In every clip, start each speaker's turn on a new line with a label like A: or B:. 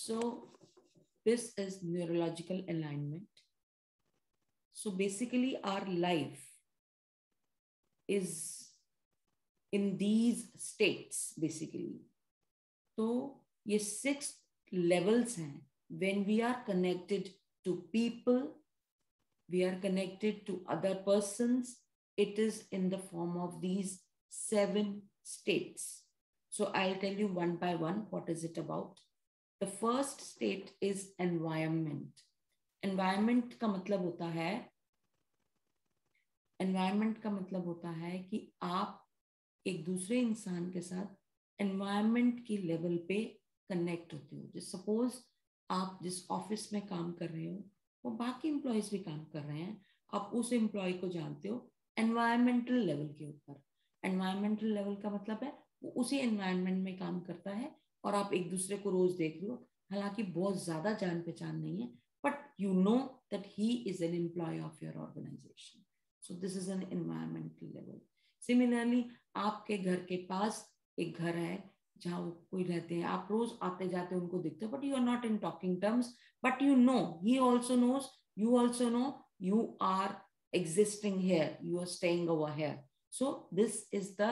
A: So this is neurological alignment. So basically our life is in these states basically. तो ये 6 levels हैं. When we are connected to people, we are connected to other persons, it is in the form of these 7 states. So I'll tell you one by one what is it about. The first state is environment. Environment का मतलब होता है कि आप एक दूसरे इंसान के साथ एनवायरनमेंट की लेवल पे कनेक्ट होते हो. जैसे सपोज आप जिस ऑफिस में काम कर रहे हो वो बाकी एम्प्लॉयज भी काम कर रहे हैं, आप उस एम्प्लॉय को जानते हो एनवायरमेंटल लेवल के ऊपर. एनवायरमेंटल लेवल का मतलब है वो उसी एनवायरनमेंट में काम करता है और आप एक दूसरे को रोज देख रहे हो. हालांकि बहुत ज्यादा जान पहचान नहीं है, but you know that he is an employee of your organization. So this is an environmental level. Similarly आपके घर के पास एक घर है जहाँ वो कोई रहते हैं, आप रोज आते जाते उनको दिखते हो, but you are not in talking terms, but you know he also knows, you also know you are existing here, you are staying over here. So this is the,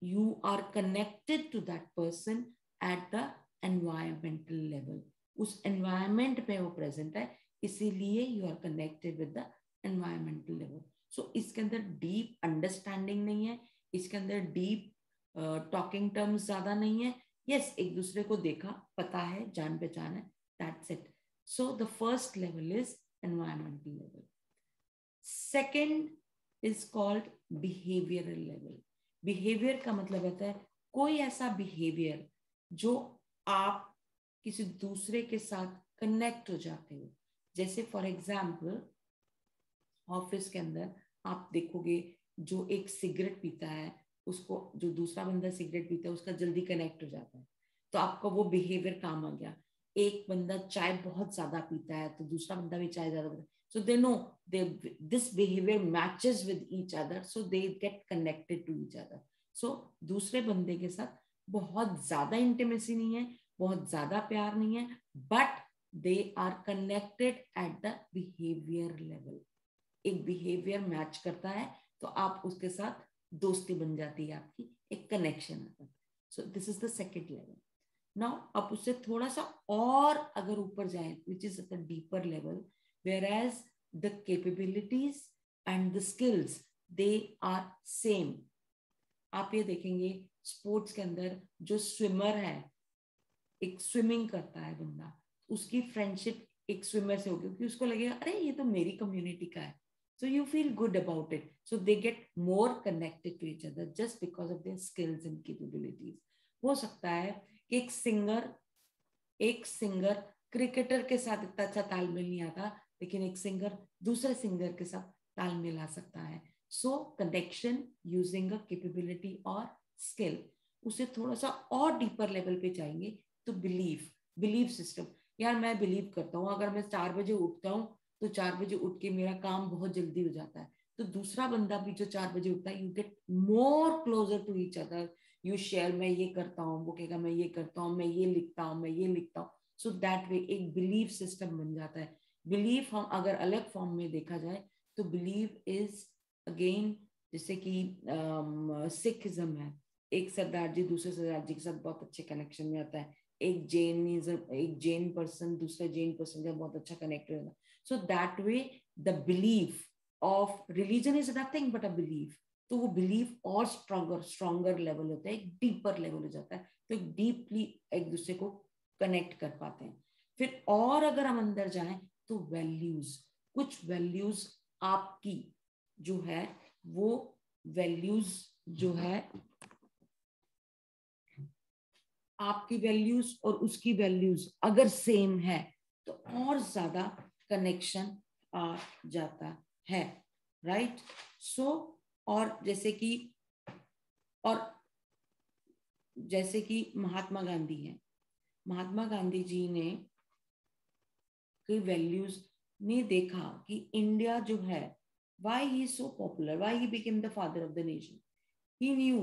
A: you are connected to that person at the environmental level. उस environment पे वो present है, इसीलिए you are connected with the environmental level. So इसके अंदर deep understanding नहीं है, इसके अंदर deep talking terms ज्यादा नहीं है. Yes, एक दूसरे को देखा, पता है, जान पहचान है, that's it. So the first level is environmental level. Second is called behavioral level. Behavior का मतलब होता है कोई ऐसा behavior जो आप किसी दूसरे के साथ कनेक्ट हो जाते हो. जैसे फॉर एग्जाम्पल ऑफिस के अंदर आप देखोगे जो एक सिगरेट पीता है उसको जो दूसरा बंदा सिगरेट पीता है उसका जल्दी कनेक्ट हो जाता है, तो आपका वो बिहेवियर काम आ गया. एक बंदा चाय बहुत ज्यादा पीता है तो दूसरा बंदा भी चाय ज्यादा पीता है, so they know this behavior matches with each other, so they get connected to each other. So दूसरे बंदे के साथ बहुत ज्यादा इंटीमेसी नहीं है, बहुत ज्यादा प्यार नहीं है, but they are connected at the behavior level. एक बिहेवियर मैच करता है तो आप उसके साथ दोस्ती बन जाती है, आपकी एक कनेक्शन आता है. सो this is the second level. Now, आप उससे थोड़ा सा और अगर ऊपर जाएं, which is at a deeper level, whereas the capabilities and the skills they are same. आप ये देखेंगे स्पोर्ट्स के अंदर जो स्विमर है, एक स्विमिंग करता है बंदा, उसकी फ्रेंडशिप एक स्विमर से होगी क्योंकि उसको लगेगा अरे ये तो मेरी कम्युनिटी का है. So you feel good about it. So they get more connected to each other just because of their skills and capabilities. हो सकता है कि एक सिंगर क्रिकेटर के साथ इतना अच्छा तालमेल नहीं आता, लेकिन एक सिंगर दूसरे सिंगर के साथ तालमेल आ सकता है. सो कनेक्शन यूजिंग अ कैपेबिलिटी और स्किल. उसे थोड़ा सा और डीपर लेवल पे जाएंगे तो बिलीव सिस्टम. यार मैं बिलीव करता हूँ अगर मैं 4 बजे उठता हूँ तो 4 बजे उठ के मेरा काम बहुत जल्दी हो जाता है, तो दूसरा बंदा भी जो 4 बजे उठता है, you get more closer to each other. You share, मैं ये करता हूँ, वो कहेगा मैं ये करता हूँ, मैं ये लिखता हूँ, मैं ये लिखता हूँ. सो दैट वे एक बिलीफ सिस्टम बन जाता है. बिलीफ हम अगर अलग फॉर्म में देखा जाए तो बिलीव इज अगेन जैसे कि सिखिज्म है, एक सरदार जी दूसरे सरदार जी के साथ बहुत अच्छे कनेक्शन में आता है, एक जैन पर्सन दूसरे जैन पर्सन का बहुत अच्छा कनेक्ट होता है. So that way the belief of religion is nothing but a belief. तो वो बिलीफ और स्ट्रॉन्गर लेवल होता है, एक डीपर लेवल हो जाता है, तो एक डीपली एक दूसरे को कनेक्ट कर पाते हैं. फिर और अगर हम अंदर जाएं तो वैल्यूज, कुछ वैल्यूज आपकी जो है वो वैल्यूज जो है आपकी वैल्यूज और उसकी वैल्यूज अगर सेम है तो और ज्यादा कनेक्शन आ जाता है. राइट. सो और जैसे कि महात्मा गांधी हैं, महात्मा गांधी जी ने कई वैल्यूज ने देखा कि इंडिया जो है why he is so popular, why he became the father of the nation. He knew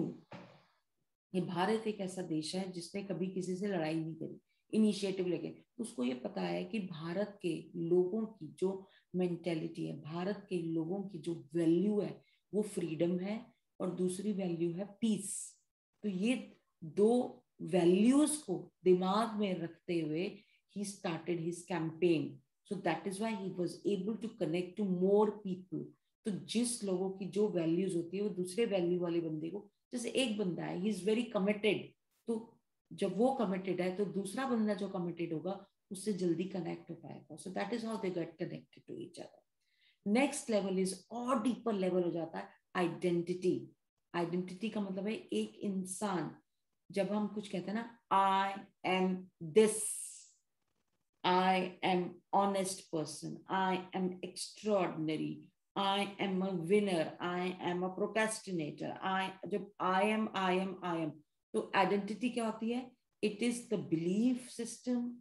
A: ये भारत एक ऐसा देश है जिसने कभी किसी से लड़ाई नहीं करी, इनिशिएटिव लेके, उसको ये पता है कि भारत के लोगों की जो मेंटेलिटी है, भारत के लोगों की जो वैल्यू है वो फ्रीडम है और दूसरी वैल्यू है पीस। तो ये दो वैल्यूज को दिमाग में रखते हुए ही started his campaign. So that is why he was able to connect to more people. तो जिस लोगों की जो वैल्यूज होती है वो दूसरे वैल्यू वाले बंदे को, जैसे एक बंदा है ही इज वेरी कमिटेड, तो जब वो कमिटेड है तो दूसरा बंदा जो कमिटेड होगा उससे जल्दी कनेक्ट हो पाएगा। So that is how they get connected to each other. Next level is और डीपर लेवल हो जाता है आइडेंटिटी। आइडेंटिटी का मतलब है एक इंसान, जब हम कुछ कहते हैं ना, I am this, I am honest person, I am extraordinary, I am a winner, I am a procrastinator, जब आई एम, तो आइडेंटिटी क्या होती है? It is the belief system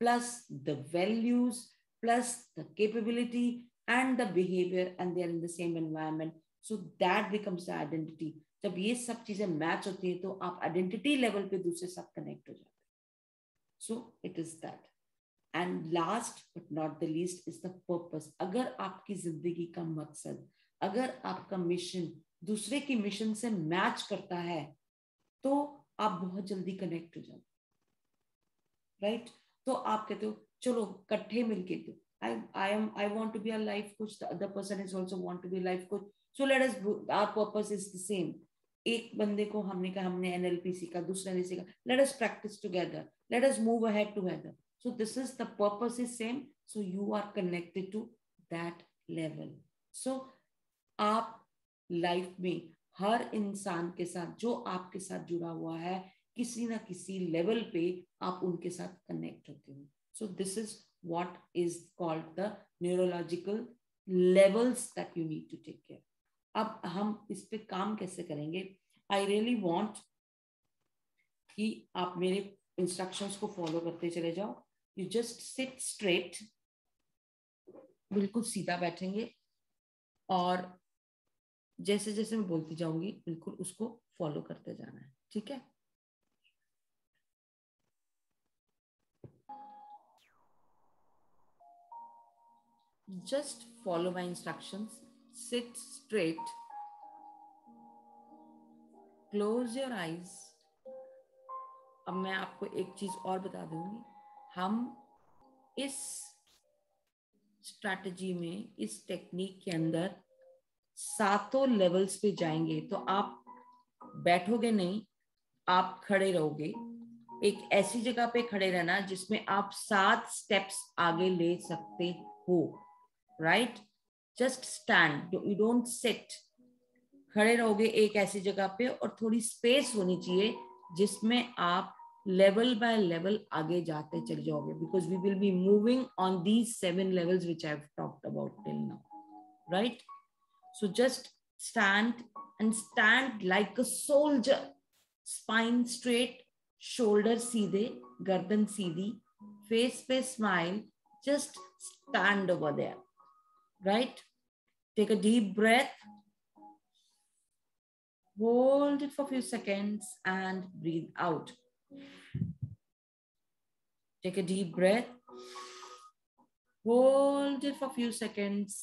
A: plus the values plus the capability and the behavior, and they are in the same environment, so that becomes the identity. जब ये सब चीजें match होती हैं तो आप आइडेंटिटी लेवल पे दूसरे साथ कनेक्ट हो जाते हैं। So it is that. And last but not the least is the purpose. अगर आपकी जिंदगी का मकसद, अगर आपका मिशन दूसरे की मिशन से मैच करता है तो आप बहुत जल्दी कनेक्ट हो जाते हैं, राइट? तो आप कहते हो चलो इकट्ठे मिलके दो, I want to be a life coach, the other person is also want to be a life coach, so let us, our purpose is the same। एक बंदे को हमने कहा हमने NLP सीखा, दूसरे ने सीखा, let us practice together, let us move ahead together, so this is the purpose is same, so you are connected to that level। so आप लाइफ में हर इंसान के साथ जो आपके साथ जुड़ा हुआ है किसी ना किसी लेवल पे आप उनके साथ कनेक्ट होते हो। So this is what is called the neurological levels that you need to take care. अब हम इस पे काम कैसे करेंगे? आई रियली वांट कि आप मेरे इंस्ट्रक्शंस को फॉलो करते चले जाओ। यू जस्ट सिट स्ट्रेट, बिल्कुल सीधा बैठेंगे और जैसे जैसे मैं बोलती जाऊंगी बिल्कुल उसको फॉलो करते जाना है, ठीक है? Just follow my instructions. Sit straight. Close your eyes. अब मैं आपको एक चीज और बता दूंगी, हम इस स्ट्रैटेजी में, इस टेक्निक के अंदर 7 लेवल्स पे जाएंगे। तो आप बैठोगे नहीं, आप खड़े रहोगे। एक ऐसी जगह पे खड़े रहना जिसमें आप 7 स्टेप्स आगे ले सकते हो, right? Just stand, you don't sit. खड़े रहोगे एक ऐसी जगह पे और थोड़ी स्पेस होनी चाहिए जिसमें आप लेवल बाय लेवल आगे जाते चले जाओगे, because we will be moving on these 7 levels which I have talked about till now, right? So just stand and stand like a soldier, spine straight, shoulder सीधे, गर्दन सीधी, face पे smile, just stand over there, right? Take a deep breath, hold it for a few seconds and breathe out. Take a deep breath, hold it for a few seconds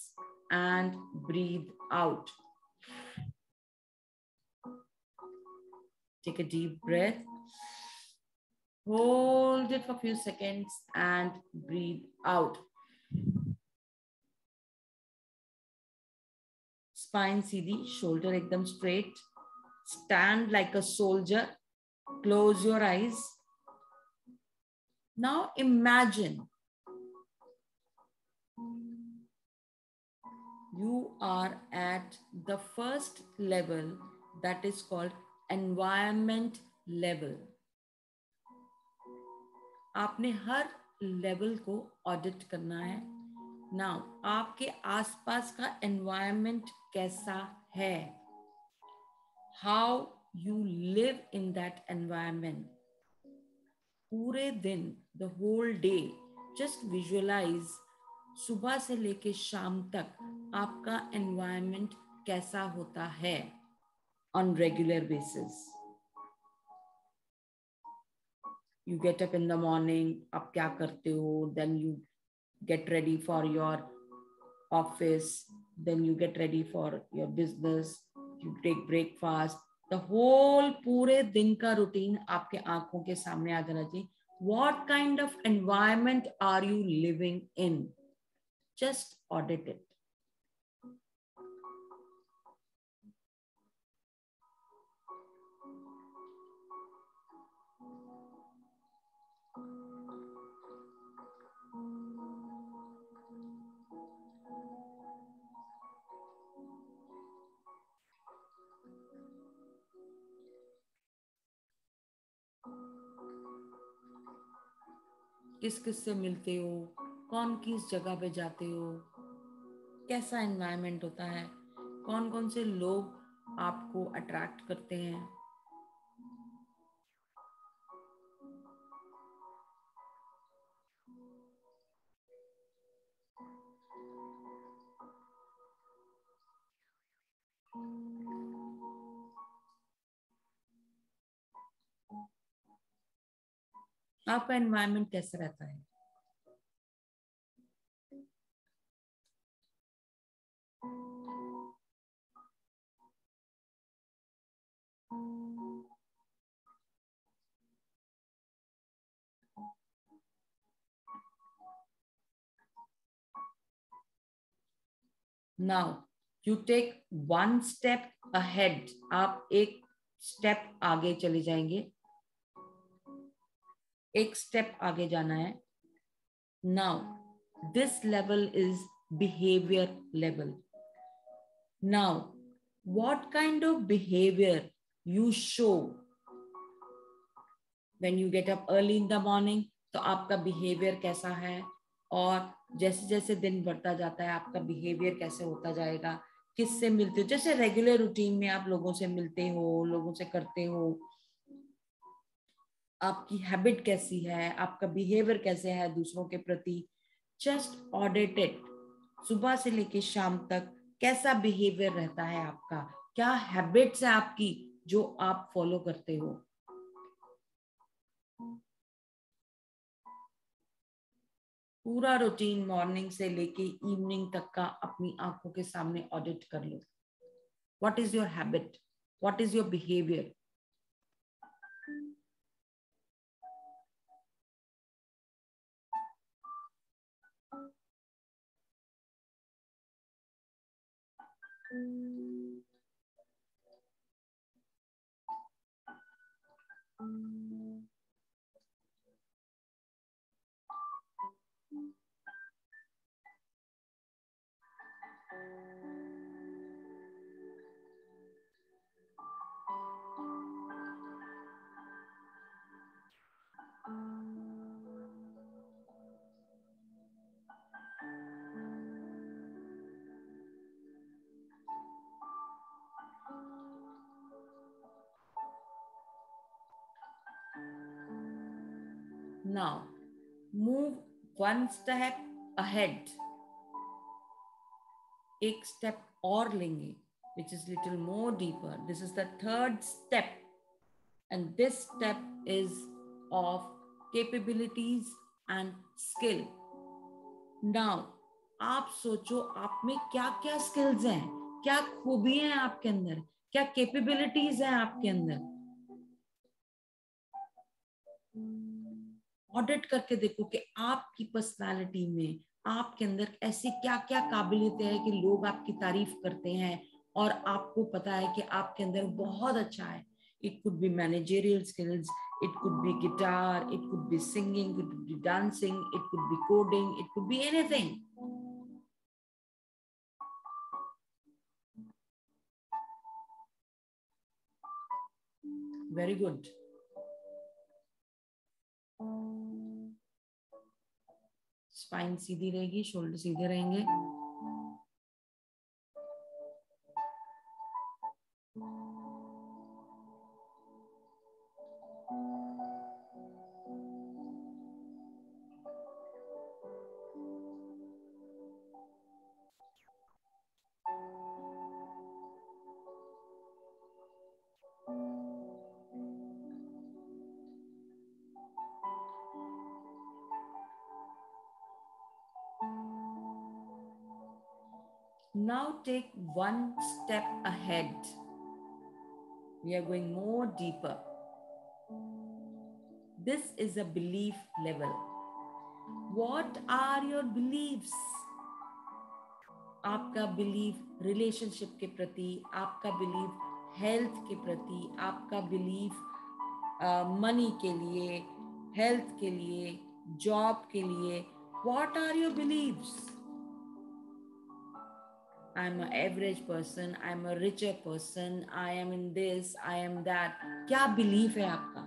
A: and breathe out. Take a deep breath, hold it for a few seconds and breathe out. Spine Sidhi, shoulder एकदम straight, stand like a soldier, close your eyes. Now imagine you are at the first level, that is called environment level. आपने हर level को audit करना है। Now आपके आसपास का environment कैसा है? How you live in that environment. पूरे दिन, the whole day, just visualise सुबह से लेके शाम तक आपका एनवायरनमेंट कैसा होता है on regular basis. You get up in the morning, आप क्या करते हो, then you get ready for your office, then you get ready for your business, you take breakfast, the whole पूरे दिन का रूटीन आपके आंखों के सामने आ जाना चाहिए. What kind of environment are you living in? Just audit it. किस किस से मिलते हो, कौन किस जगह पे जाते हो, कैसा एनवायरनमेंट होता है, कौन कौन से लोग आपको अट्रैक्ट करते हैं. आपका एनवायरनमेंट कैसा रहता है. Now you take one step ahead. आप एक स्टेप आगे चले जाएंगे, एक स्टेप आगे जाना है. Now this level is behavior level. Now what kind of behavior you show when you get up early in the morning? तो आपका बिहेवियर कैसा है, और जैसे जैसे दिन बढ़ता जाता है आपका बिहेवियर कैसे होता जाएगा, किससे मिलते हो, जैसे रेगुलर रूटीन में आप लोगों से मिलते हो, लोगों से करते हो, आपकी हैबिट कैसी है, आपका बिहेवियर कैसे है दूसरों के प्रति. Just audit it. सुबह से लेके शाम तक कैसा बिहेवियर रहता है आपका, क्या हैबिट्स है आपकी जो आप फॉलो करते हो. पूरा रूटीन मॉर्निंग से लेके इवनिंग तक का अपनी आंखों के सामने ऑडिट कर लो. What is your habit, what is your behaviour. Now move one step ahead. एक step और लेंगे, which is little more deeper. This is the third step, and this step is of capabilities and skill. Now आप सोचो आप में क्या क्या skills हैं, क्या खूबियां हैं आपके अंदर, क्या कैपेबिलिटीज हैं आपके अंदर. ऑडिट करके देखो कि आपकी पर्सनालिटी में, आपके अंदर ऐसी क्या क्या काबिलियतें हैं कि लोग आपकी तारीफ करते हैं और आपको पता है कि आपके अंदर बहुत अच्छा है. It could be managerial skills, it could be guitar, it could be singing, it could be dancing, it could be coding, it could be anything. Very good. Spine सीधी रहेगी, शोल्डर सीधे रहेंगे. Now take one step ahead. We are going more deeper. This is a belief level. What are your beliefs? आपका belief relationship के प्रति, आपका belief health के प्रति, आपका बिलीफ मनी के लिए, हेल्थ के लिए, जॉब के लिए. What are your beliefs? I'm an average person, I'm a richer person, I am in this, I am that. क्या बिलीफ है आपका?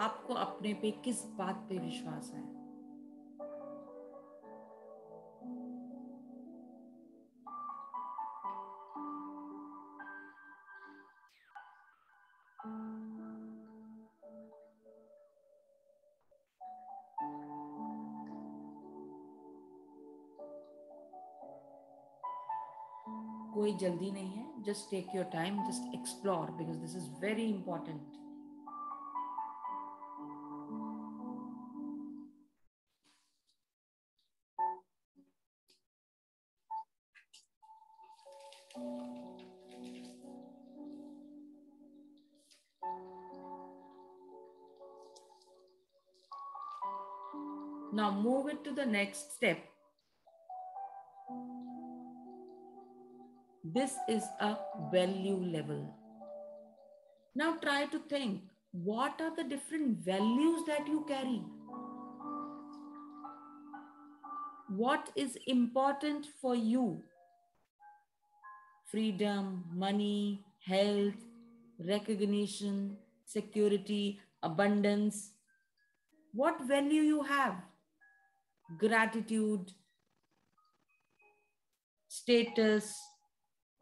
A: आपको अपने पे किस बात पे विश्वास है? कोई जल्दी नहीं है. Just take your time, just explore, because this is very important. Now move it to the next step. This is a value level. Now try to think, what are the different values that you carry? What is important for you? Freedom, money, health, recognition, security, abundance. What value you have? Gratitude, status,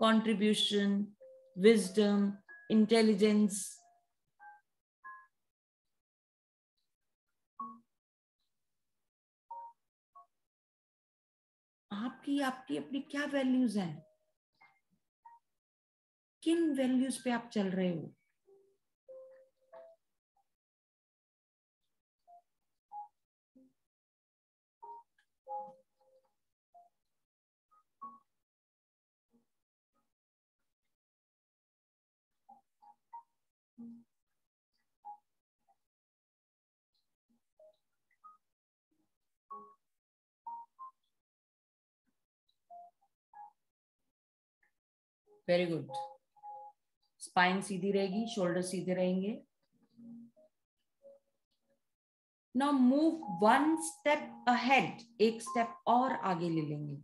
A: contribution, wisdom, intelligence. आपकी आपकी अपनी क्या values हैं? किन values पे आप चल रहे हो? Very good. स्पाइन सीधी रहेगी, शोल्डर सीधे रहेंगे. Now move one step ahead. एक स्टेप और आगे ले लेंगे.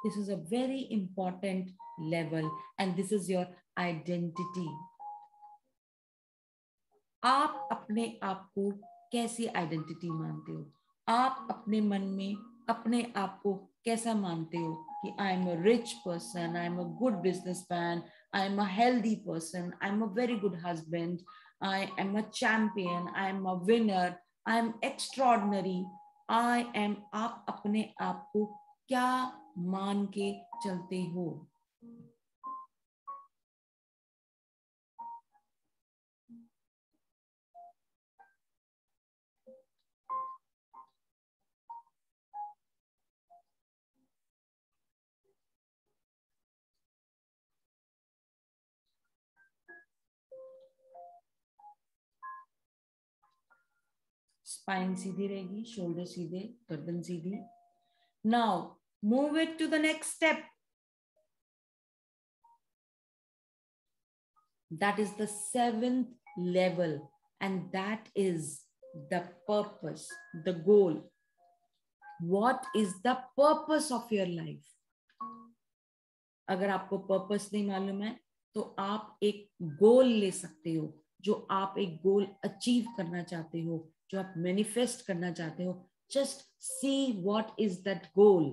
A: This is a very important level and this is your identity. आप अपने आप को कैसी आइडेंटिटी मानते हो? आप अपने मन में अपने आप को कैसा मानते हो कि I am a rich person, I am a good businessman, I am a healthy person, I am a very good husband, I am a champion, I am a winner, I am extraordinary, I am. आप अपने आप को क्या मान के चलते हो? Spine सीधी रहेगी, शोल्डर सीधे, गर्दन सीधी. Now move it to the next step. That is the seventh level, and that is the purpose, the goal. What is the purpose of your life? अगर आपको पर्पस नहीं मालूम है तो आप एक गोल ले सकते हो. जो आप एक गोल अचीव करना चाहते हो, जो आप मैनिफेस्ट करना चाहते हो, just see what is that goal.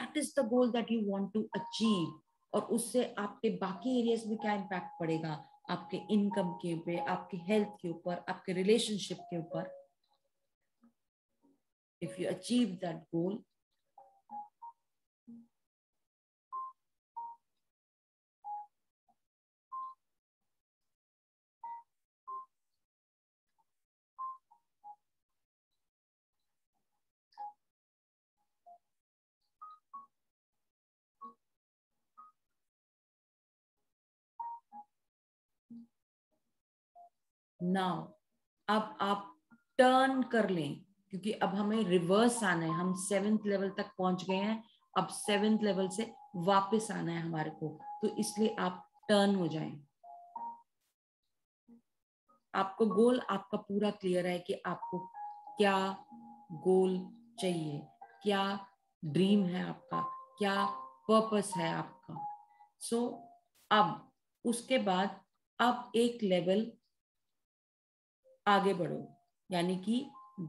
A: That is the goal that you want to achieve, और उससे आपके बाकी एरियाज में क्या इम्पैक्ट पड़ेगा, आपके इनकम के ऊपर, आपके हेल्थ के ऊपर, आपके रिलेशनशिप के ऊपर. If you achieve that goal, now अब आप टर्न कर लें, क्योंकि अब हमें रिवर्स आना है. हम 7th लेवल तक पहुंच गए हैं, अब 7th लेवल से वापस आना है हमारे को, तो इसलिए आप टर्न हो जाएं. आपको गोल आपका पूरा क्लियर है कि आपको क्या गोल चाहिए, क्या ड्रीम है आपका, क्या पर्पस है आपका. सो अब उसके बाद अब एक लेवल आगे बढ़ो, यानी कि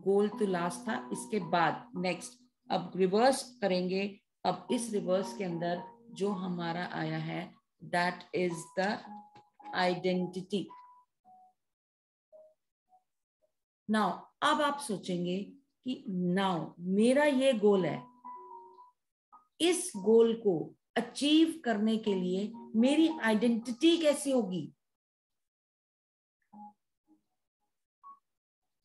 A: गोल तो लास्ट था, इसके बाद नेक्स्ट अब रिवर्स करेंगे. अब इस रिवर्स के अंदर जो हमारा आया है, that is the identity. Now अब आप सोचेंगे कि नाउ मेरा ये गोल है, इस गोल को अचीव करने के लिए मेरी आइडेंटिटी कैसी होगी,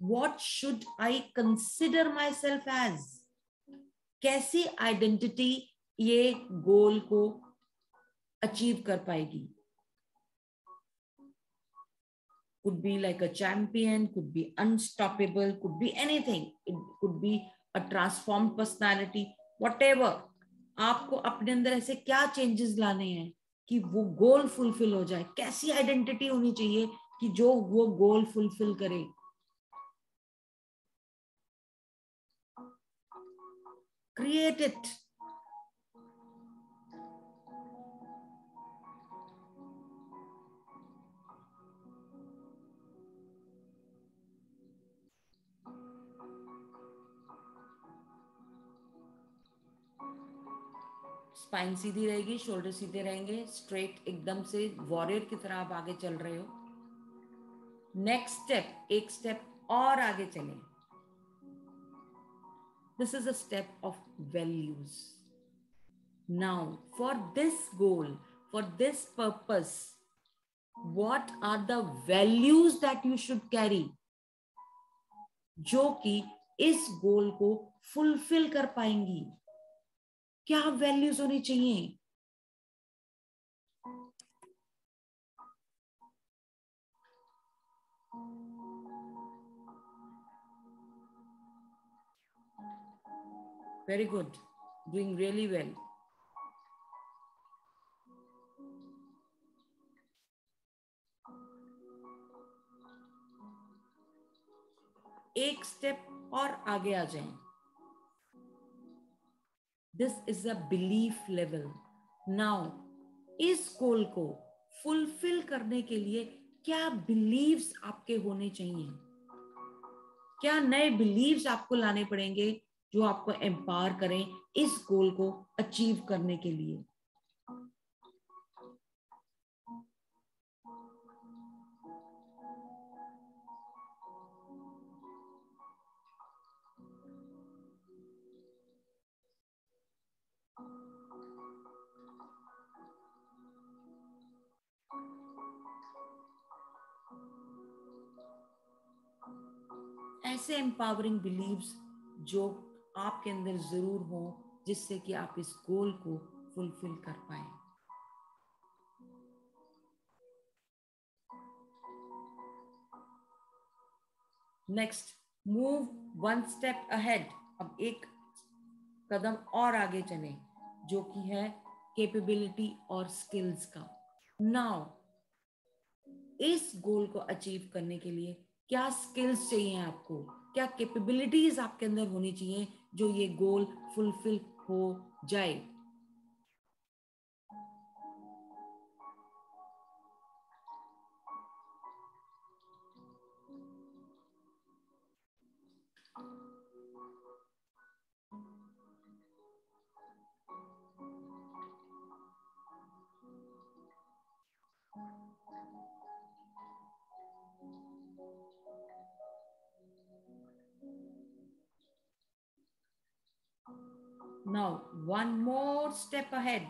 A: what should I consider myself as, कैसी आइडेंटिटी ये गोल को अचीव कर पाएगी. could be like a champion, could be unstoppable, could be anything, it could be a transformed personality, whatever. आपको अपने अंदर ऐसे क्या चेंजेस लाने हैं कि वो गोल फुलफिल हो जाए, कैसी आइडेंटिटी होनी चाहिए कि जो वो गोल फुलफिल करे. Create it. स्पाइन सीधी रहेगी, शोल्डर सीधे रहेंगे, स्ट्रेट एकदम से वॉरियर की तरह आप आगे चल रहे हो. नेक्स्ट स्टेप, एक स्टेप और आगे चलें. This is a step of values. Now for this goal, for this purpose, what are the values that you should carry, जो कि इस गोल को फुलफिल कर पाएंगी. क्या वैल्यूज होनी चाहिए? Very good, doing really well. एक स्टेप और आगे आ जाएं. This is a belief level. Now इस गोल को फुलफिल करने के लिए क्या बिलीव्स आपके होने चाहिए, क्या नए बिलीव्स आपको लाने पड़ेंगे जो आपको एम्पावर करें इस गोल को अचीव करने के लिए. ऐसे एम्पावरिंग बिलीव्स जो आपके अंदर जरूर हो, जिससे कि आप इस गोल को फुलफिल कर पाए. Next, move one step ahead. अब एक कदम और आगे चलें, जो कि है कैपेबिलिटी और स्किल्स का. नाउ इस गोल को अचीव करने के लिए क्या स्किल्स चाहिए आपको, क्या कैपेबिलिटीज आपके अंदर होनी चाहिए जो ये गोल फुलफिल हो जाए. Now, one more step ahead.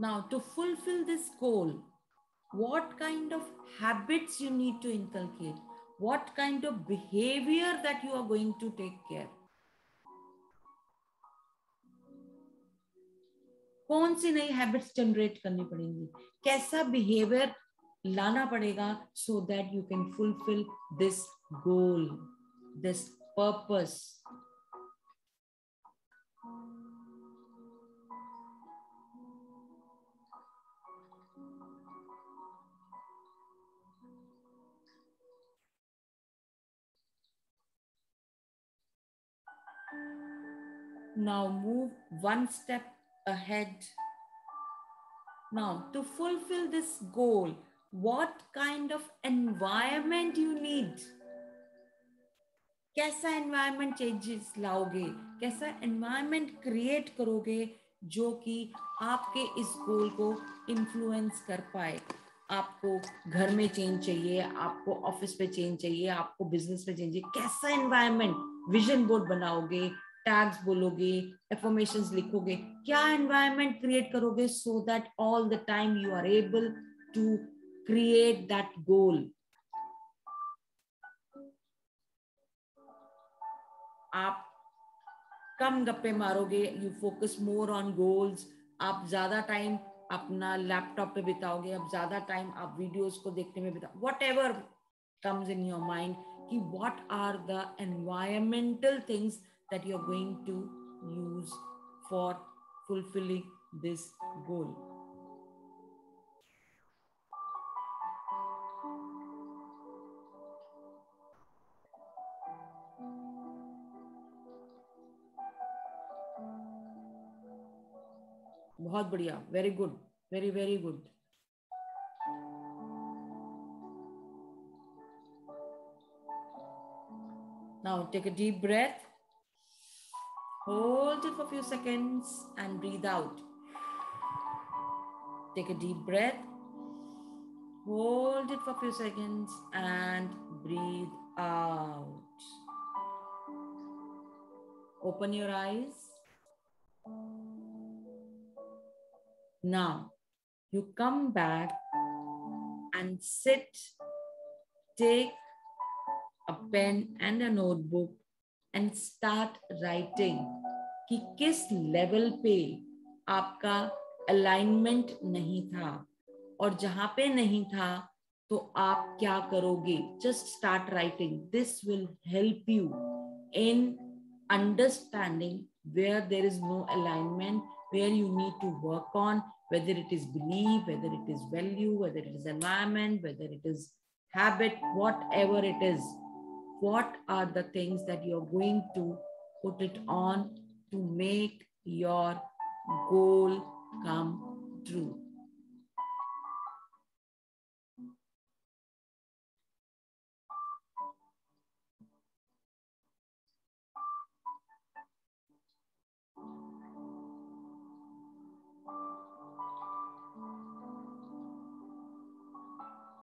A: Now, to fulfill this goal, what kind of habits you need to inculcate? What kind of behavior that you are going to take care? कौन सी नई हैबिट्स जनरेट करनी पड़ेंगी? कैसा behaviour लाना पड़ेगा so that you can fulfill this goal, this purpose? Now move one step ahead. Now, to fulfill this goal, what kind of environment you need? कैसा environment changes लाओगे? कैसा environment create करोगे जो कि आपके इस goal को influence कर पाए? आपको घर में चेंज चाहिए, आपको ऑफिस पे चेंज चाहिए, आपको बिजनेस में चेंज चाहिए, कैसा एनवायरनमेंट? विजन बोर्ड बनाओगे, टैग्स बोलोगे, एफर्मेशंस लिखोगे, क्या एनवायरनमेंट क्रिएट करोगे so that all the time you are able to create that goal? आप कम गप्पे मारोगे, you focus more on goals, आप ज्यादा टाइम अपना लैपटॉप पे बिताओगे, अब ज्यादा टाइम आप वीडियोस को देखने में बिताओ, whatever comes in your mind कि what are the environmental things that you're going to use for fulfilling this goal. बहुत बढ़िया, very good, very very good. Now take a deep breath, hold it for a few seconds and breathe out. Take a deep breath, hold it for a few seconds and breathe out. Open your eyes. Now you come back and sit, take a pen and a notebook and start writing कि किस level पे आपका alignment नहीं था और जहां पे नहीं था तो आप क्या करोगे. Just start writing. This will help you in understanding where there is no alignment, where you need to work on, whether it is belief, whether it is value, whether it is environment, whether it is habit, whatever it is. What are the things that you're going to put it on to make your goal come true?